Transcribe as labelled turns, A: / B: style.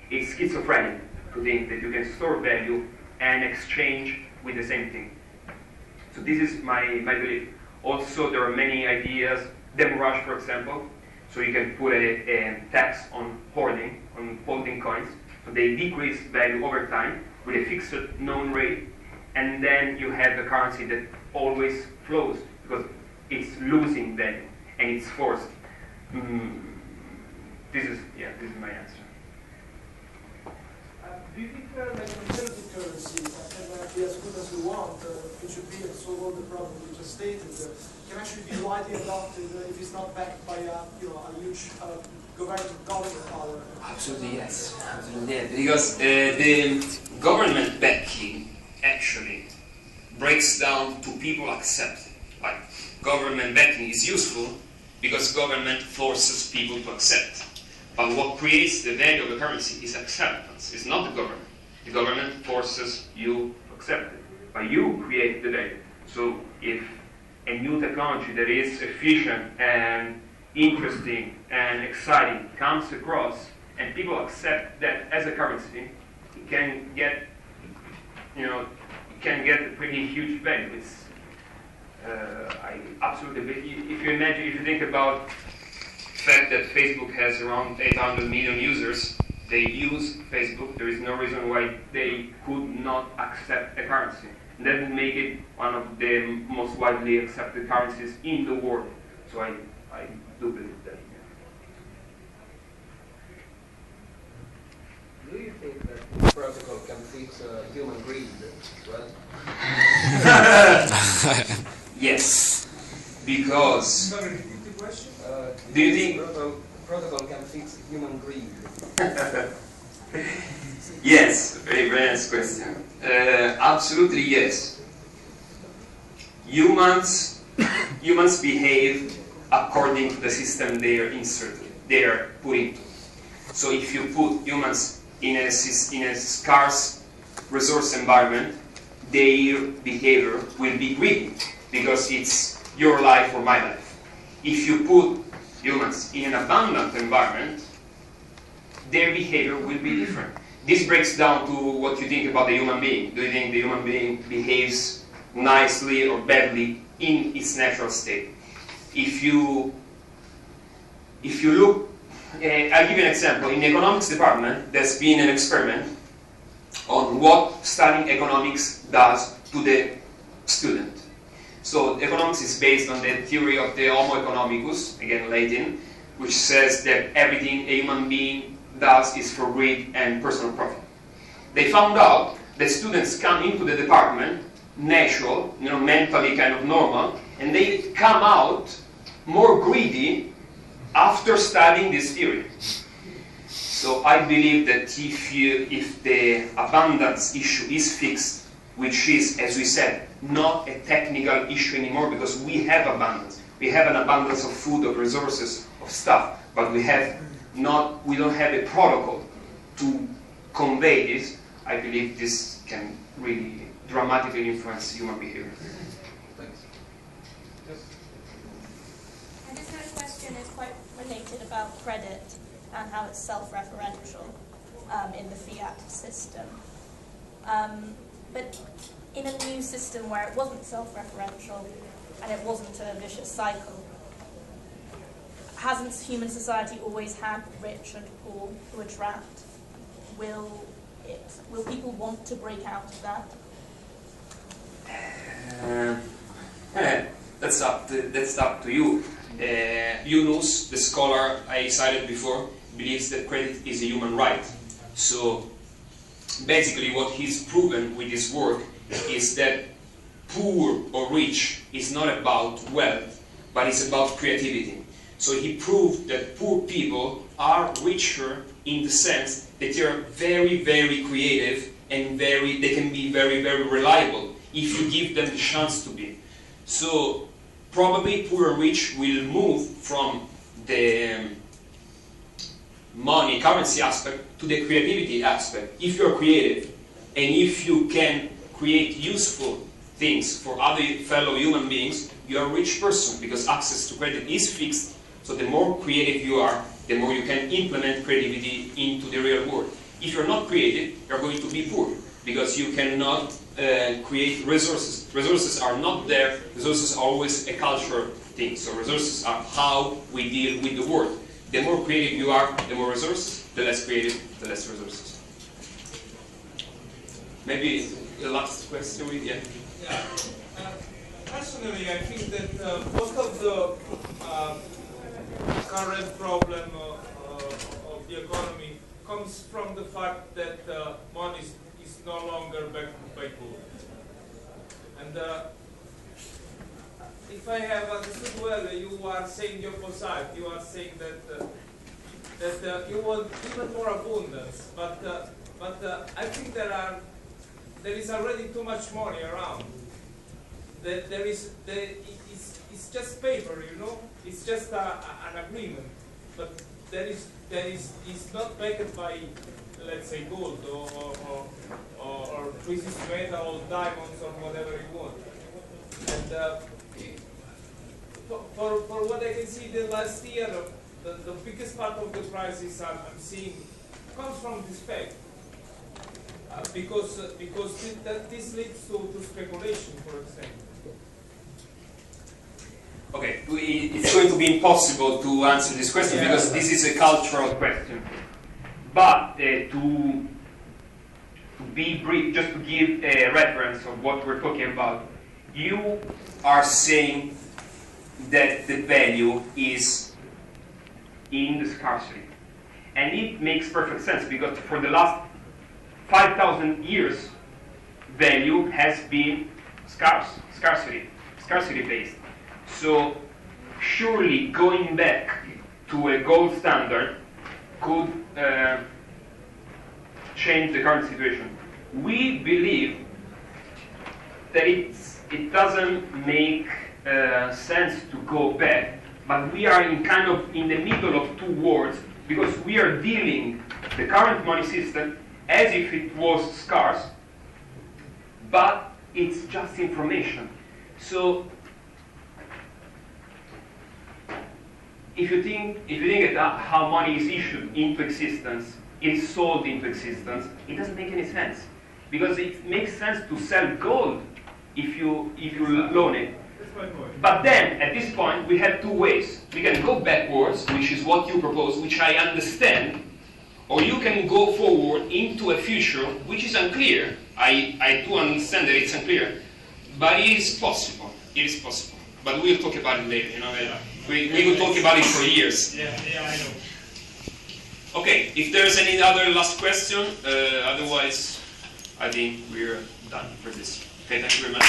A: it's schizophrenic to think that you can store value and exchange with the same thing. So this is my belief. Also, there are many ideas, Demurrage, for example. So you can put a tax on holding coins. So they decrease value over time with a fixed known rate, and then you have a currency that always flows because it's losing value and it's forced. This is my answer.
B: Do you think like alternative currencies can be as good as we want, P2P and solve all the problems we just stated, can actually be widely adopted if it's not backed by a huge government power?
C: Absolutely yes. Absolutely yes. Because the government backing actually breaks down to people accept. Like government backing is useful because government forces people to accept. But what creates the value of the currency is acceptance. It's not the government. The government forces you to accept it. But you create the value. So if a new technology that is efficient and interesting and exciting comes across and people accept that as a currency, it can get, a pretty huge value. It's, I absolutely, if you think about the fact that Facebook has around 800 million users, they use Facebook, there is no reason why they could not accept a currency. And that would make it one of the most widely accepted currencies in the world. So I do believe that.
D: Do you think that this protocol can fix human greed as well?
C: Yes, because...
B: Sorry, repeat the question?
C: Do you think
D: protocol can fix human greed?
C: Yes, very nice question. Absolutely yes. Humans behave according to the system they are put into. So if you put humans in a scarce resource environment, their behavior will be greedy because it's your life or my life. If you put humans in an abundant environment, their behavior will be different. This breaks down to what you think about the human being. Do you think the human being behaves nicely or badly in its natural state? If you look, I'll give you an example. In the economics department, there's been an experiment on what studying economics does to the student. So economics is based on the theory of the Homo economicus, again Latin, which says that everything a human being does is for greed and personal profit. They found out that students come into the department natural, mentally kind of normal, and they come out more greedy after studying this theory. So I believe that if the abundance issue is fixed, which is, as we said, not a technical issue anymore because we have abundance. We have an abundance of food, of resources, of stuff, but we don't have a protocol to convey this. I believe this can really dramatically influence human behavior.
D: Thanks.
E: And this next question is quite related about credit and how it's self-referential in the fiat system. But in a new system where it wasn't self-referential and it wasn't a vicious cycle, hasn't human society always had rich and poor who are trapped? Will people want to break out of that?
C: That's up to you. Yunus, the scholar I cited before, believes that credit is a human right. So basically what he's proven with his work is that poor or rich is not about wealth, but it's about creativity. So he proved that poor people are richer in the sense that they are very, very creative and they can be very, very reliable if you give them the chance to be. So probably poor and rich will move from the money, currency aspect to the creativity aspect. If you're creative and if you can create useful things for other fellow human beings, you're a rich person because access to credit is fixed. So the more creative you are, the more you can implement creativity into the real world. If you're not creative, you're going to be poor, because you cannot create resources. Resources are not there. Resources are always a cultural thing. So resources are how we deal with the world. The more creative you are, the more resources. The less creative, the less resources. Maybe the last question. Yeah.
F: Personally, I think that most of the current problem of the economy comes from the fact that money is no longer backed by gold. And if I have understood well, you are saying the opposite. You are saying that you want even more abundance, but I think there is already too much money around. It's just paper, you know. It's just an agreement, but it's not backed by, let's say, gold or precious metal, diamonds, or whatever you want. And for what I can see, the last year, the biggest part of the crisis I'm seeing comes from this fact. Because this leads to speculation, for example.
C: Okay, it's going to be impossible to answer this question because this is a cultural question. But to be brief, just to give a reference of what we're talking about, you are saying that the value is in the scarcity. And it makes perfect sense because for the last 5,000 years, value has been scarcity-based. So surely going back to a gold standard could change the current situation. We believe that it doesn't make sense to go back, but we are in the middle of two wars because we are dealing the current money system as if it was scarce, but it's just information. So if you think at how money is issued into existence, is sold into existence, it doesn't make any sense. Because it makes sense to sell gold if you loan it.
F: That's my point.
C: But then, at this point, we have two ways. We can go backwards, which is what you propose, which I understand, or you can go forward into a future which is unclear. I do understand that it's unclear, but it is possible. It is possible. But we'll talk about it later, you know. We could talk about it for years.
F: Yeah, I know.
C: Okay, if there's any other last question, otherwise I think we're done for this. Okay, thank you very much.